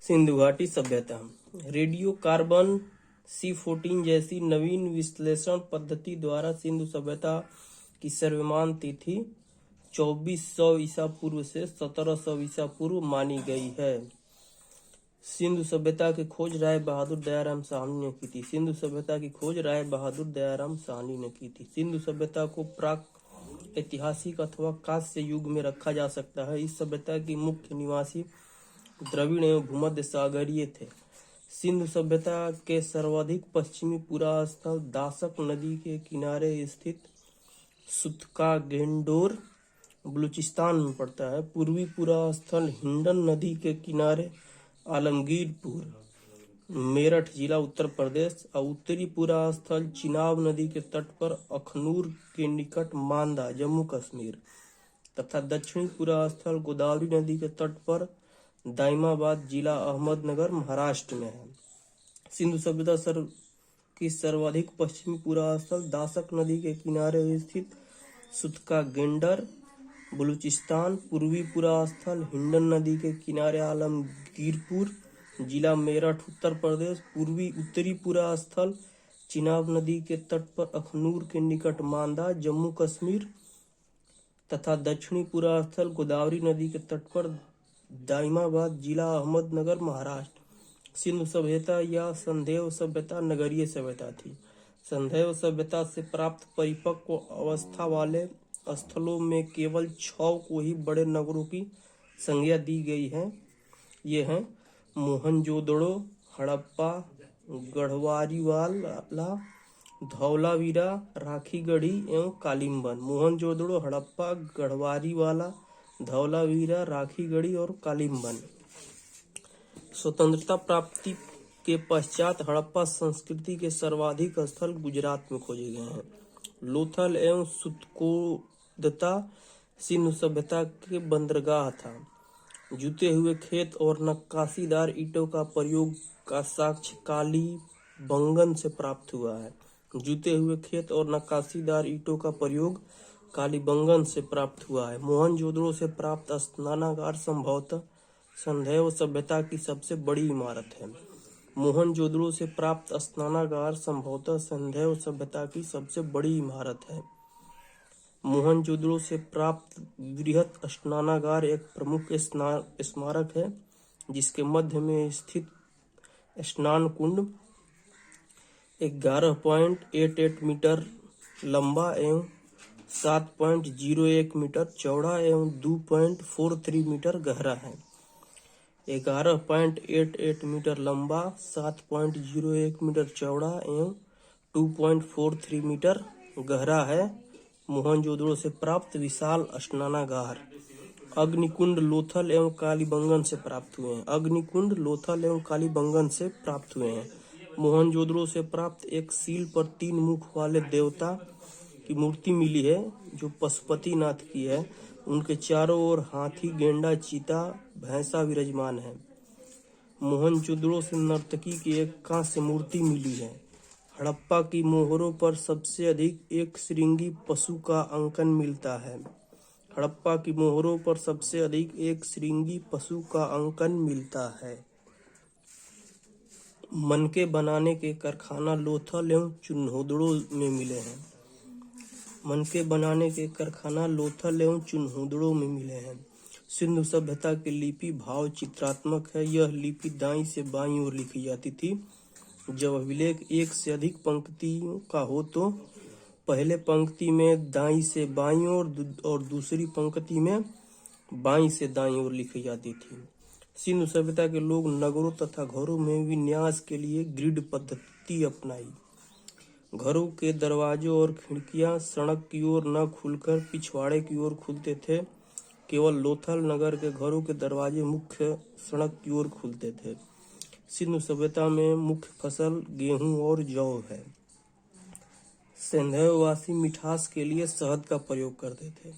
सिंधु घाटी सभ्यता। Radio carbon C14 जैसी नवीन विश्लेषण पद्धति द्वारा सिंधु सभ्यता की सर्वमान्य तिथि 2400 ईसा पूर्व से 1700 ईसा पूर्व मानी गई है। सिंधु सभ्यता की खोज राय बहादुर दयाराम साहनी ने की थी। सिंधु सभ्यता की खोज राय बहादुर दयाराम साहनी ने की थी। सिंधु सभ्यता को प्राक ऐतिहासिक अथवा कांस्य युग में रखा जा सकता है। इस सभ्यता की मुख्य निवासी द्रविड़ एवं भूमध्य सागरीय थे। सिंधु सभ्यता के सर्वाधिक पश्चिमी पुरास्थल दासक नदी के किनारे स्थित सुतका-गेंडोर बलूचिस्तान में पड़ता है। पूर्वी पुरास्थल हिंडन नदी के किनारे आलमगीरपुर मेरठ जिला उत्तर प्रदेश और उत्तरी पुरास्थल चिनाब नदी के तट पर अखनूर के निकट मांदा जम्मू कश्मीर तथा दक्षिणी पुरास्थल गोदावरी नदी के तट पर दाइमाबाद जिला अहमदनगर महाराष्ट्र में है। सिंधु सभ्यता की सर्वाधिक पश्चिमी पुरास्थल दासक नदी के किनारे स्थित सुतका-गेंडर बलूचिस्तान, पूर्वी पुरास्थल हिंडन नदी के किनारे आलमगीरपुर जिला मेरठ उत्तर प्रदेश, उत्तरी पुरास्थल चिनाब नदी के तट पर अखनूर के निकट मांदा जम्मू कश्मीर तथा दक्षिणी पुरास्थल गोदावरी नदी के तट पर दाइमाबाद जिला अहमदनगर महाराष्ट्र। सिंधु सभ्यता या संधेव सभ्यता नगरीय सभ्यता थी। संधेव सभ्यता से प्राप्त परिपक्व अवस्था वाले स्थलों में केवल 6 को ही बड़े नगरों की संज्ञा दी गई है। ये हैं मोहनजोदड़ो, हड़प्पा, गढ़वारीवाला, धौलावीरा, राखीगढ़ी एवं कालिम्बन। मोहनजोदड़ो, हड़प्पा, गढ़वारीवाला, धौलावीरा, राखीगढ़ी और कालिम्बन। स्वतंत्रता प्राप्ति के पश्चात हड़प्पा संस्कृति के सर्वाधिक स्थल गुजरात में खोजे गए हैं। लोथल एवं सुतकोदता सिंधु सभ्यता के बंदरगाह था। जुते हुए खेत और नक्काशीदार ईंटों का प्रयोग का साक्ष्य कालीबंगन से प्राप्त हुआ है। जुते हुए खेत और नक्काशीदार ईंटों का प्रयोग कालीबंगन से प्राप्त हुआ है। मोहनजोदड़ो से प्राप्त स्नानागार संभवतः संधेव सभ्यता की सबसे बड़ी इमारत है। मोहनजोदड़ो से प्राप्त स्नानागार संभवतः संधेव सभ्यता की सबसे बड़ी इमारत है। मोहनजोदड़ो से प्राप्त वृहत स्नानागार एक प्रमुख स्मारक है, जिसके मध्य में स्थित स्नान कुंड 11.88 मीटर लंबा एवं 7.01 मीटर चौड़ा एवं 2.43 मीटर गहरा है। 11.88 मीटर लंबा, 7.01 मीटर चौड़ा एवं 2.43 मीटर गहरा है। मोहनजोदड़ो से प्राप्त विशाल स्नानागार अग्निकुंड लोथल एवं कालीबंगन से प्राप्त हुए हैं। अग्निकुंड लोथल एवं कालीबंगन से प्राप्त हुए हैं। मोहनजोदड़ो से प्राप्त एक सील पर 3 मुख वाले देवता की मूर्ति मिली है, जो पशुपतिनाथ की है। उनके चारों ओर हाथी, गेंडा, चीता, भैंसा विराजमान है। मोहनजोदड़ो से नर्तकी की एक कांस्य मूर्ति मिली है। हड़प्पा की मोहरों पर सबसे अधिक एक श्रृंगी पशु का अंकन मिलता है। हड़प्पा की मोहरों पर सबसे अधिक एक श्रृंगी पशु का अंकन मिलता है। मनके बनाने के कारखाना लोथल एवं चुन्होदड़ो में मिले हैं। मनके बनाने के कारखाना लोथल एवं चुन्होदड़ो में मिले हैं। सिंधु सभ्यता की लिपि भाव चित्रात्मक है। यह लिपि दाईं से बाईं ओर लिखी जाती थी। जब अभिलेख एक से अधिक पंक्तियों का हो तो पहले पंक्ति में दाईं से बाईं ओर और दूसरी पंक्ति में बाईं से दाईं ओर लिखी जाती थी। सिंधु सभ्यता के लोग नगरों तथा घरों में विन्यास के लिए ग्रिड पद्धति अपनाई। घरों के दरवाजों और खिड़कियां सड़क की ओर न खुलकर पिछवाड़े की ओर खुलते थे। केवल लोथल नगर के घरों के दरवाजे मुख्य सड़क की ओर खुलते थे। सिंधु सभ्यता में मुख्य फसल गेहूं और जौ है। संधेववासी मिठास के लिए शहद का प्रयोग करते थे।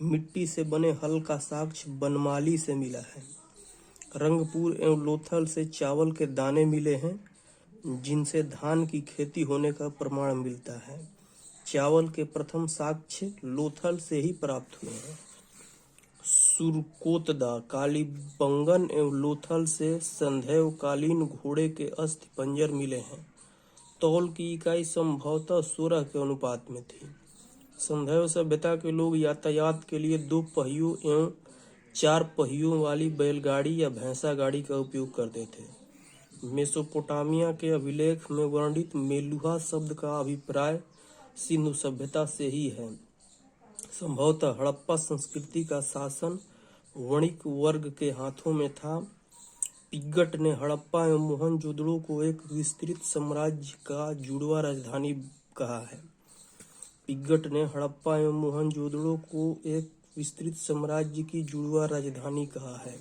मिट्टी से बने हल का साक्ष्य बनमाली से मिला है। रंगपुर एवं लोथल से चावल के दाने मिले हैं, जिनसे धान की खेती होने का प्रमाण मिलता है। चावल के प्रथम साक्ष्य लोथल से ही प्राप्त हुए हैं। सुरकोतदा, कालीबंगन एवं लोथल से संदैव कालीन घोड़े के अस्थि पंजर मिले हैं। तौल की इकाई संभवतः 16 के अनुपात में थी। संदैव सभ्यता के लोग यातायात के लिए 2 पहियों एवं 4 पहियों वाली बैलगाड़ी या भैंसा गाड़ी का उपयोग करते थे। मेसोपोटामिया के अभिलेख में वर्णित मेलुहा शब्द का अभिप्राय सिंधु सभ्यता से ही है। संभवतः हड़प्पा संस्कृति का शासन वणिक वर्ग के हाथों में था। पिग्गट ने हड़प्पा एवं मोहनजोदड़ो को एक विस्तृत साम्राज्य का जुड़वा राजधानी कहा है। पिग्गट ने हड़प्पा एवं मोहनजोदड़ो को एक विस्तृत साम्राज्य की जुड़वा राजधानी कहा है।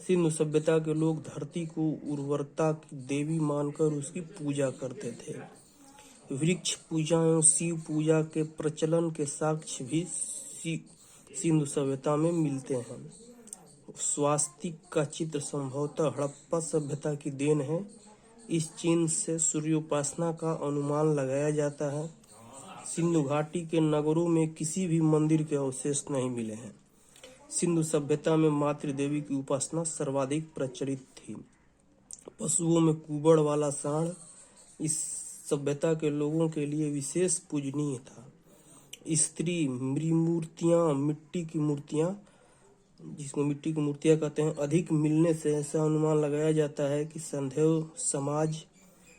सिंधु सभ्यता के लोग धरती को उर्वरता की देवी मानकर उसकी पूजा करते थे। वृक्ष पूजा एवं शिव पूजा के प्रचलन के साक्ष्य भी सिंधु सभ्यता में मिलते हैं। स्वास्तिक का चित्र संभवतः हड़प्पा सभ्यता की देन है। इस चिन्ह से सूर्योपासना का अनुमान लगाया जाता है। सिंधु घाटी के नगरों में किसी भी मंदिर के अवशेष नहीं मिले हैं। सिंधु सभ्यता में मातृदेवी की उपासना सर्वाधिक प्रचलित थी। पशुओं में कुबड़ वाला सांड इस सभ्यता के लोगों के लिए विशेष पूजनीय था। स्त्री मृमूर्तियां, मिट्टी की मूर्तियां, जिसको मिट्टी की मूर्तियां कहते हैं, अधिक मिलने से ऐसा अनुमान लगाया जाता है कि संदैव समाज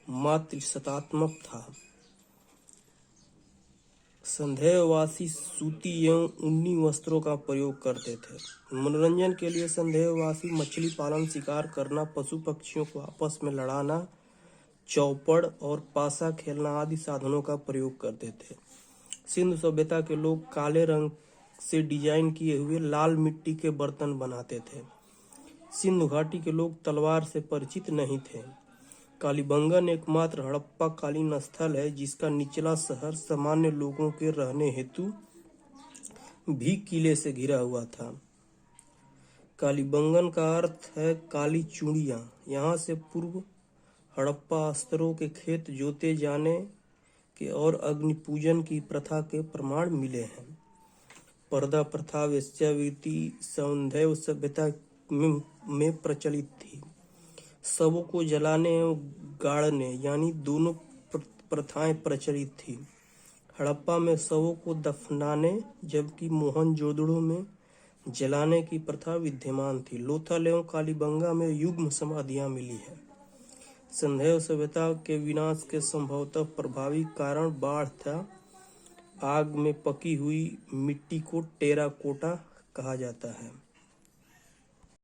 मातृसत्तात्मक था। संदैववासी सूती एवं ऊनी वस्त्रों का प्रयोग करते थे। मनोरंजन के लिए संदैववासी मछली पालन, शिकार करना, पशु पक्षियों को आपस में लड़ाना, चौपड़ और पासा खेलना आदि साधनों का प्रयोग करते थे। सिंधु सभ्यता के लोग काले रंग से डिजाइन किए हुए लाल मिट्टी के बर्तन बनाते थे। सिंधु घाटी के लोग तलवार से परिचित नहीं थे। कालीबंगन एकमात्र हड़प्पा कालीन स्थल है जिसका निचला शहर सामान्य लोगों के रहने हेतु भी किले से घिरा हुआ था। कालीबंगन का अर्थ है काली चूड़ियां। यहाँ से पूर्व हड़प्पा स्तरों के खेत जोते जाने के और अग्नि पूजन की प्रथा के प्रमाण मिले हैं। पर्दा प्रथा वेश्यावृत्ति संदैव सभ्यता में प्रचलित थी। शवों को जलाने एवं गाड़ने यानी दोनों प्रथाएं प्रचलित थी। हड़प्पा में शवों को दफनाने जबकि मोहनजोदड़ो में जलाने की प्रथा विद्यमान थी। लोथल एवं कालीबंगा में युग्म समाधियां मिली है। संदैव सभ्यता के विनाश के संभवतः प्रभावी कारण बाढ़ था। आग में पकी हुई मिट्टी को टेराकोटा कहा जाता है।